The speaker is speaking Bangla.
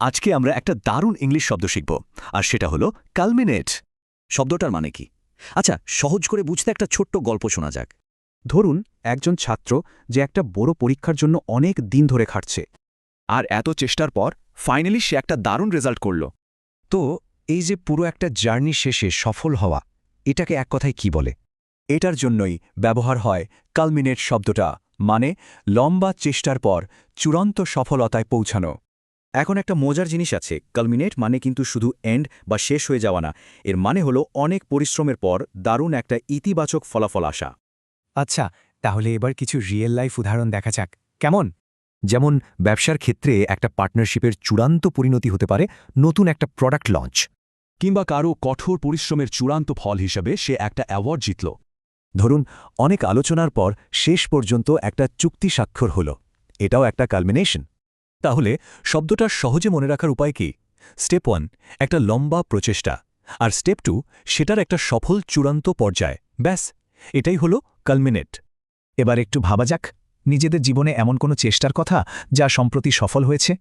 আজকে আমরা একটা দারুণ ইংলিশ শব্দ শিখব আর সেটা হলো কালমিনেট। শব্দটার মানে কি? আচ্ছা, সহজ করে বুঝতে একটা ছোট্ট গল্প শোনা যাক। ধরুন একজন ছাত্র যে একটা বড় পরীক্ষার জন্য অনেক দিন ধরে খাটছে। আর এত চেষ্টার পর ফাইনালি সে একটা দারুণ রেজাল্ট করল। তো এই যে পুরো একটা জার্নি শেষে সফল হওয়া, এটাকে এক কথায় কি বলে? এটার জন্যই ব্যবহার হয় কালমিনেট শব্দটা, মানে লম্বা চেষ্টার পর চূড়ান্ত সফলতায় পৌঁছানো। এখন একটা মজার জিনিস আছে, কালমিনেট মানে কিন্তু শুধু এন্ড বা শেষ হয়ে যাওয়া না। এর মানে হলো অনেক পরিশ্রমের পর দারুণ একটা ইতিবাচক ফলাফল আসা। আচ্ছা, তাহলে এবার কিছু রিয়েল লাইফ উদাহরণ দেখা যাক, কেমন? যেমন ব্যবসার ক্ষেত্রে একটা পার্টনারশিপের চূড়ান্ত পরিণতি হতে পারে নতুন একটা প্রোডাক্ট লঞ্চ। কিংবা কারো কঠোর পরিশ্রমের চূড়ান্ত ফল হিসেবে সে একটা অ্যাওয়ার্ড জিতল। ধরুন অনেক আলোচনার পর শেষ পর্যন্ত একটা চুক্তি স্বাক্ষর হল, এটাও একটা কালমিনেশন। তাহলে শব্দটার সহজে মনে রাখার উপায় কি? স্টেপ 1 একটা লম্বা প্রচেষ্টা, আর স্টেপ 2 সেটার একটা সফল চূড়ান্ত পর্যায়। ব্যাস, এটাই হলো কালমিনেট। এবার একটু ভাবা যাক নিজেদের জীবনে এমন কোনো চেষ্টার কথা যা সম্প্রতি সফল হয়েছে।